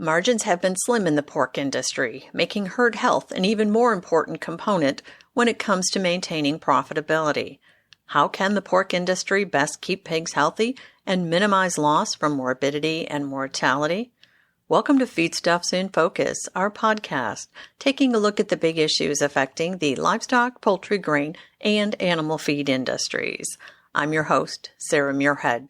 Margins have been slim in the pork industry, making herd health an even more important component when it comes to maintaining profitability. How can the pork industry best keep pigs healthy and minimize loss from morbidity and mortality? Welcome to Feedstuffs in Focus, our podcast, taking a look at the big issues affecting the livestock, poultry, grain, and animal feed industries. I'm your host, Sarah Muirhead.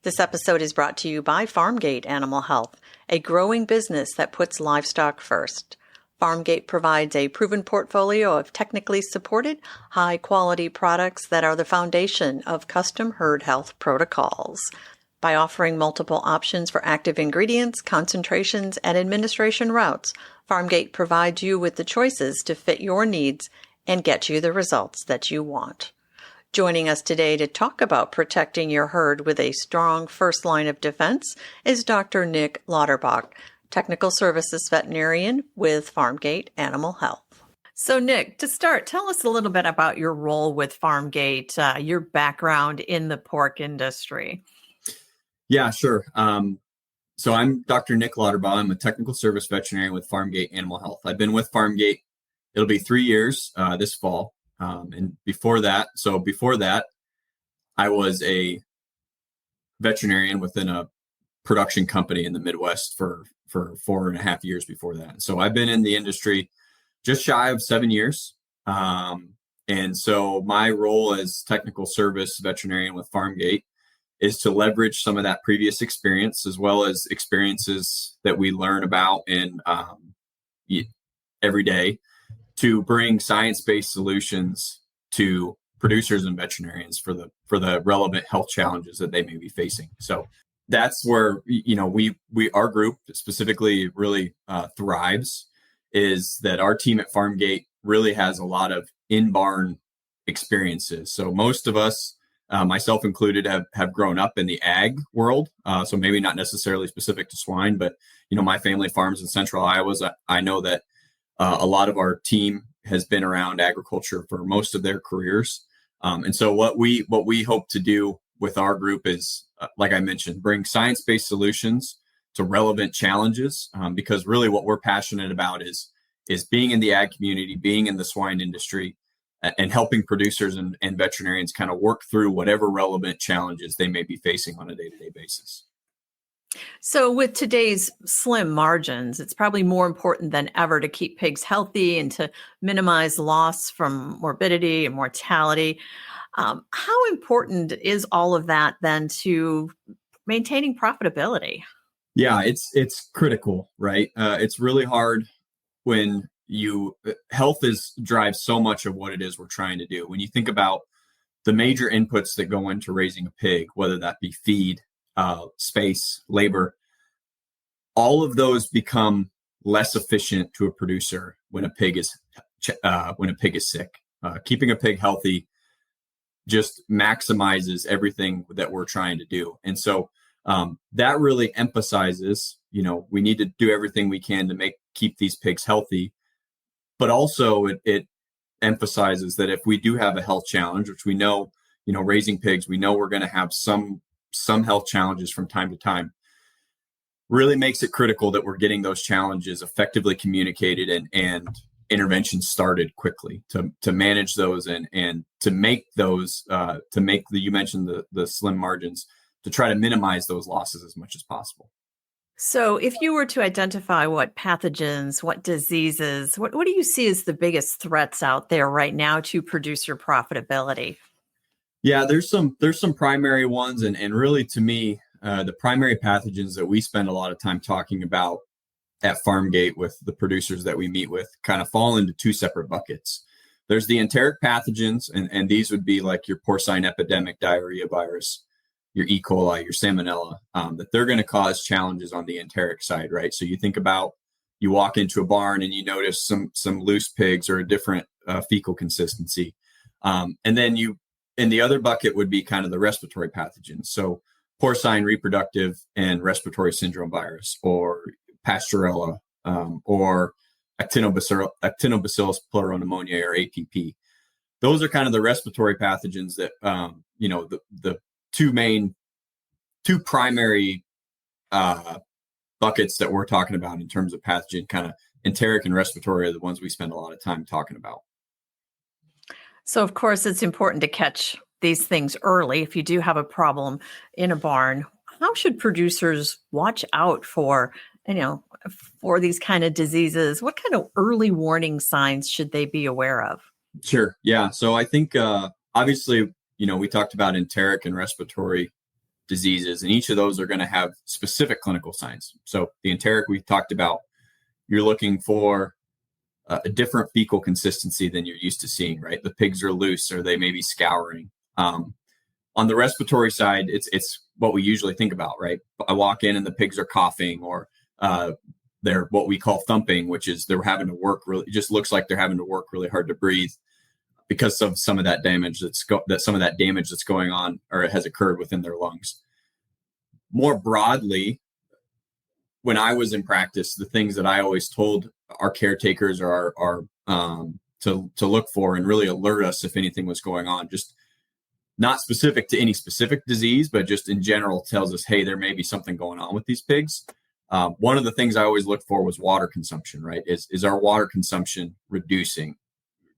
This episode is brought to you by Pharmgate Animal Health, a growing business that puts livestock first. Pharmgate provides a proven portfolio of technically supported, high-quality products that are the foundation of custom herd health protocols. By offering multiple options for active ingredients, concentrations, and administration routes, Pharmgate provides you with the choices to fit your needs and get you the results that you want. Joining us today to talk about protecting your herd with a strong first line of defense is Dr. Nic Lauterbach, Technical Services Veterinarian with Pharmgate Animal Health. So Nic, to start, tell us a little bit about your role with Pharmgate, your background in the pork industry. Yeah, sure. So I'm Dr. Nic Lauterbach. I'm a Technical Service Veterinarian with Pharmgate Animal Health. I've been with Pharmgate, it'll be 3 years this fall. And before that, I was a veterinarian within a production company in the Midwest for 4.5 years before that. So I've been in the industry just shy of 7 years. And so my role as technical service veterinarian with Pharmgate is to leverage some of that previous experience as well as experiences that we learn about in every day to bring science-based solutions to producers and veterinarians for the relevant health challenges that they may be facing. So that's where our group specifically really thrives, is that our team at Pharmgate really has a lot of in-barn experiences. So most of us, myself included, have grown up in the ag world. So maybe not necessarily specific to swine, but my family farms in central Iowa. I know that a lot of our team has been around agriculture for most of their careers. And so what we hope to do with our group is, like I mentioned, bring science-based solutions to relevant challenges, because really what we're passionate about is being in the ag community, being in the swine industry, and helping producers and veterinarians kind of work through whatever relevant challenges they may be facing on a day-to-day basis. So with today's slim margins, it's probably more important than ever to keep pigs healthy and to minimize loss from morbidity and mortality. How important is all of that then to maintaining profitability? Yeah, it's critical, right? It's really hard when health drives so much of what it is we're trying to do. When you think about the major inputs that go into raising a pig, whether that be feed, space, labor, all of those become less efficient to a producer when a pig is sick. Keeping a pig healthy just maximizes everything that we're trying to do. And so that really emphasizes, we need to do everything we can to keep these pigs healthy. But also it emphasizes that if we do have a health challenge, which we know, raising pigs, we know we're going to have some health challenges from time to time, really makes it critical that we're getting those challenges effectively communicated and interventions started quickly to manage those and to make those, you mentioned the slim margins, to try to minimize those losses as much as possible. So if you were to identify what pathogens, what diseases, what do you see as the biggest threats out there right now to producer profitability? Yeah, there's some primary ones. And really, to me, the primary pathogens that we spend a lot of time talking about at Pharmgate with the producers that we meet with kind of fall into two separate buckets. There's the enteric pathogens, and these would be like your porcine epidemic diarrhea virus, your E. coli, your salmonella, that they're going to cause challenges on the enteric side, right? So you think about, you walk into a barn and you notice some loose pigs or a different fecal consistency. And then the other bucket would be kind of the respiratory pathogens. So porcine reproductive and respiratory syndrome virus, or Pasteurella, or Actinobacillus pleuropneumonia, or APP. Those are kind of the respiratory pathogens that, the two primary buckets that we're talking about in terms of pathogen, kind of enteric and respiratory are the ones we spend a lot of time talking about. So, of course, it's important to catch these things early. If you do have a problem in a barn, how should producers watch out for, for these kind of diseases? What kind of early warning signs should they be aware of? Sure. Yeah. So I think, obviously, we talked about enteric and respiratory diseases, and each of those are going to have specific clinical signs. So the enteric we talked about, you're looking for a different fecal consistency than you're used to seeing, right? The pigs are loose or they may be scouring. On the respiratory side, it's what we usually think about, right? I walk in and the pigs are coughing, or they're what we call thumping, which is they're having to work really, it just looks like they're having to work really hard to breathe because of some of that damage that's going on or has occurred within their lungs. More broadly, when I was in practice, the things that I always told our caretakers are to look for and really alert us if anything was going on, just not specific to any specific disease, but just in general tells us, hey, there may be something going on with these pigs. One of the things I always looked for was water consumption, right? Is our water consumption reducing,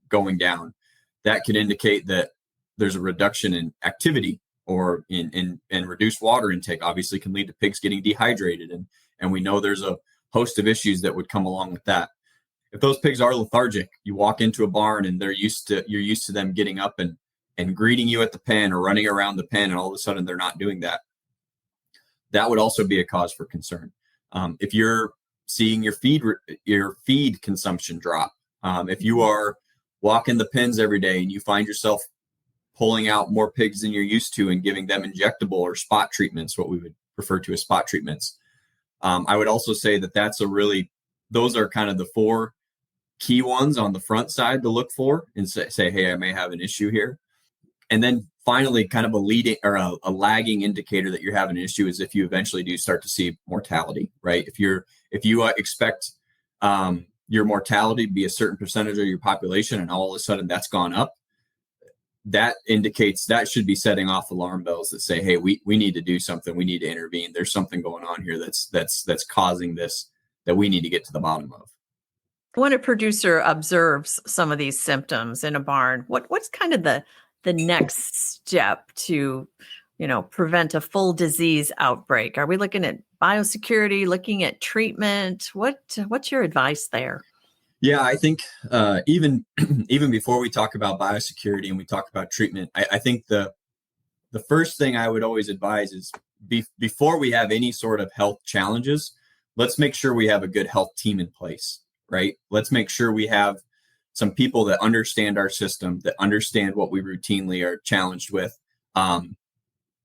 going down? That could indicate that there's a reduction in activity or in reduced water intake. Obviously can lead to pigs getting dehydrated. And we know there's a host of issues that would come along with that. If those pigs are lethargic, you walk into a barn and you're used to them getting up and greeting you at the pen or running around the pen, and all of a sudden they're not doing that. That would also be a cause for concern. If you're seeing your feed consumption drop, if you are walking the pens every day and you find yourself pulling out more pigs than you're used to and giving them injectable or spot treatments, what we would refer to as spot treatments. I would also say those are kind of the four key ones on the front side to look for and say, hey, I may have an issue here. And then finally, kind of a leading or a lagging indicator that you're having an issue is if you eventually do start to see mortality, right? If you expect your mortality to be a certain percentage of your population and all of a sudden that's gone up, that indicates that should be setting off alarm bells that say, hey, we need to do something. We need to intervene. There's something going on here that's causing this that we need to get to the bottom of. When a producer observes some of these symptoms in a barn, what's kind of the next step to, prevent a full disease outbreak? Are we looking at biosecurity, looking at treatment? What's your advice there? Yeah, I think even before we talk about biosecurity and we talk about treatment, I think the first thing I would always advise is before we have any sort of health challenges, let's make sure we have a good health team in place, right? Let's make sure we have some people that understand our system, that understand what we routinely are challenged with,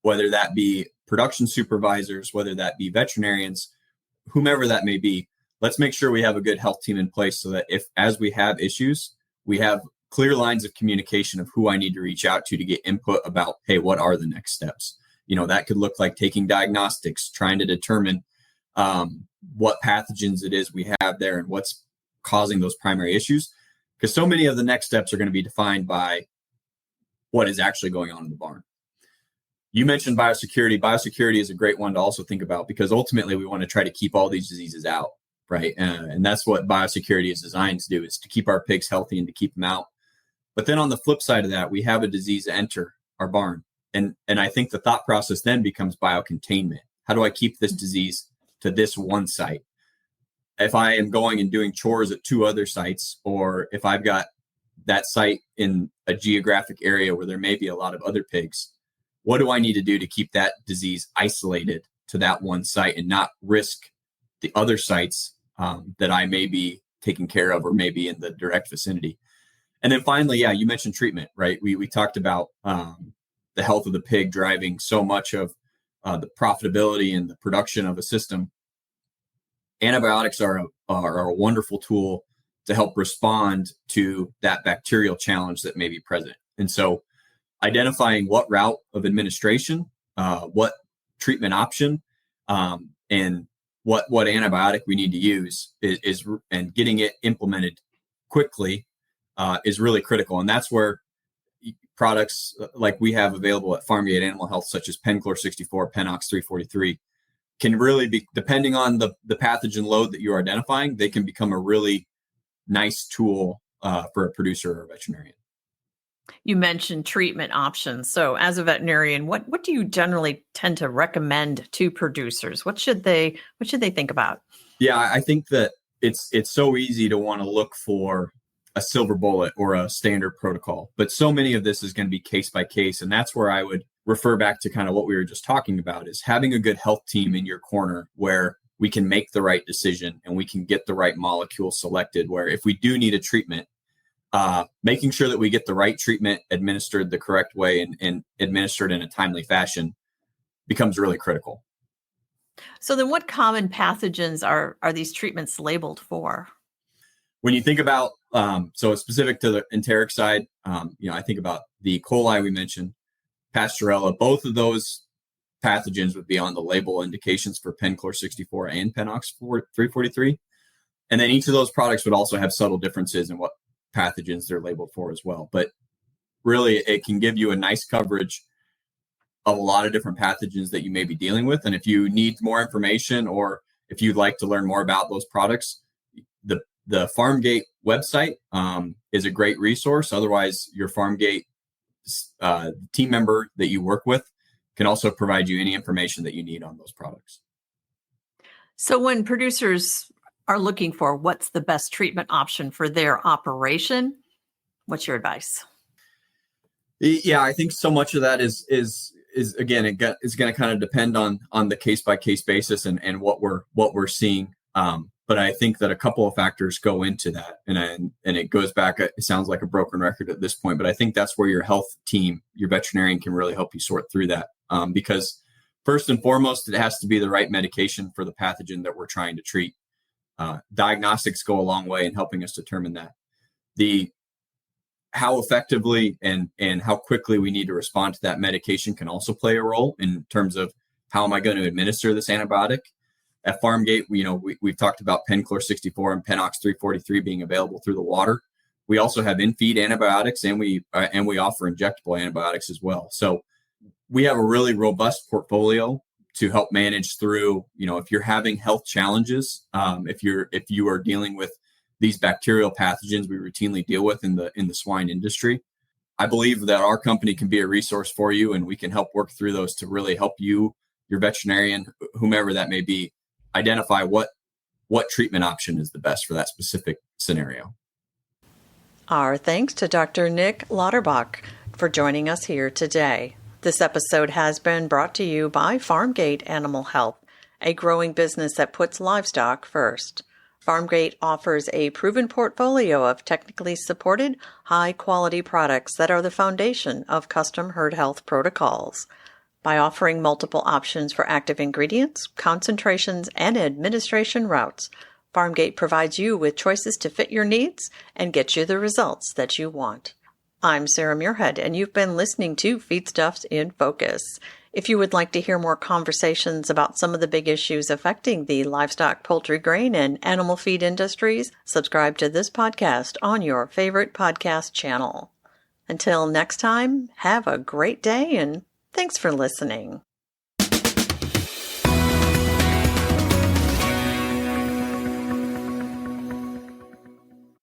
whether that be production supervisors, whether that be veterinarians, whomever that may be. Let's make sure we have a good health team in place so that as we have issues, we have clear lines of communication of who I need to reach out to get input about, hey, what are the next steps? That could look like taking diagnostics, trying to determine what pathogens it is we have there and what's causing those primary issues. Because so many of the next steps are going to be defined by what is actually going on in the barn. You mentioned biosecurity. Biosecurity is a great one to also think about because ultimately we want to try to keep all these diseases out, right? And that's what biosecurity is designed to do, is to keep our pigs healthy and to keep them out. But then on the flip side of that, we have a disease enter our barn. And I think the thought process then becomes biocontainment. How do I keep this disease to this one site? If I am going and doing chores at two other sites, or if I've got that site in a geographic area where there may be a lot of other pigs, what do I need to do to keep that disease isolated to that one site and not risk the other sites that I may be taking care of or maybe in the direct vicinity? And then finally, yeah, you mentioned treatment, right? We talked about the health of the pig driving so much of the profitability and the production of a system. Antibiotics are a wonderful tool to help respond to that bacterial challenge that may be present. And so identifying what route of administration, what treatment option, and what antibiotic we need to use is and getting it implemented quickly is really critical. And that's where products like we have available at Pharmgate Animal Health, such as Penchlor 64, Penox 343, can really be, depending on the pathogen load that you're identifying, they can become a really nice tool for a producer or a veterinarian. You mentioned treatment options. So as a veterinarian, what do you generally tend to recommend to producers? What should they think about? Yeah, I think that it's so easy to want to look for a silver bullet or a standard protocol, but so many of this is going to be case by case. And that's where I would refer back to kind of what we were just talking about, is having a good health team in your corner where we can make the right decision and we can get the right molecule selected, where if we do need a treatment, making sure that we get the right treatment administered the correct way and administered in a timely fashion becomes really critical. So then what common pathogens are these treatments labeled for? When you think about, so specific to the enteric side, I think about the E. coli we mentioned, Pasteurella, both of those pathogens would be on the label indications for Penchlor 64 and Penox 343. And then each of those products would also have subtle differences in what pathogens they're labeled for as well. But really, it can give you a nice coverage of a lot of different pathogens that you may be dealing with. And if you need more information, or if you'd like to learn more about those products, the Pharmgate website is a great resource. Otherwise, your Pharmgate team member that you work with can also provide you any information that you need on those products. So when producers are looking for what's the best treatment option for their operation, what's your advice? Yeah, I think so much of that is again, it's going to kind of depend on the case by case basis and what we're seeing. But I think that a couple of factors go into that, and it goes back. It sounds like a broken record at this point, but I think that's where your health team, your veterinarian, can really help you sort through that. Because first and foremost, it has to be the right medication for the pathogen that we're trying to treat. Diagnostics go a long way in helping us determine that. How effectively and how quickly we need to respond to that medication can also play a role in terms of how am I going to administer this antibiotic. At Pharmgate, we've talked about Penchlor 64 and Penox 343 being available through the water. We also have in-feed antibiotics, and we offer injectable antibiotics as well. So we have a really robust portfolio to help manage through, if you're having health challenges, if you are dealing with these bacterial pathogens we routinely deal with in the swine industry. I believe that our company can be a resource for you, and we can help work through those to really help you, your veterinarian, whomever that may be, identify what treatment option is the best for that specific scenario. Our thanks to Dr. Nic Lauterbach for joining us here today. This episode has been brought to you by Pharmgate Animal Health, a growing business that puts livestock first. Pharmgate offers a proven portfolio of technically supported, high-quality products that are the foundation of custom herd health protocols. By offering multiple options for active ingredients, concentrations, and administration routes, Pharmgate provides you with choices to fit your needs and get you the results that you want. I'm Sarah Muirhead, and you've been listening to Feedstuffs in Focus. If you would like to hear more conversations about some of the big issues affecting the livestock, poultry, grain, and animal feed industries, subscribe to this podcast on your favorite podcast channel. Until next time, have a great day, and thanks for listening.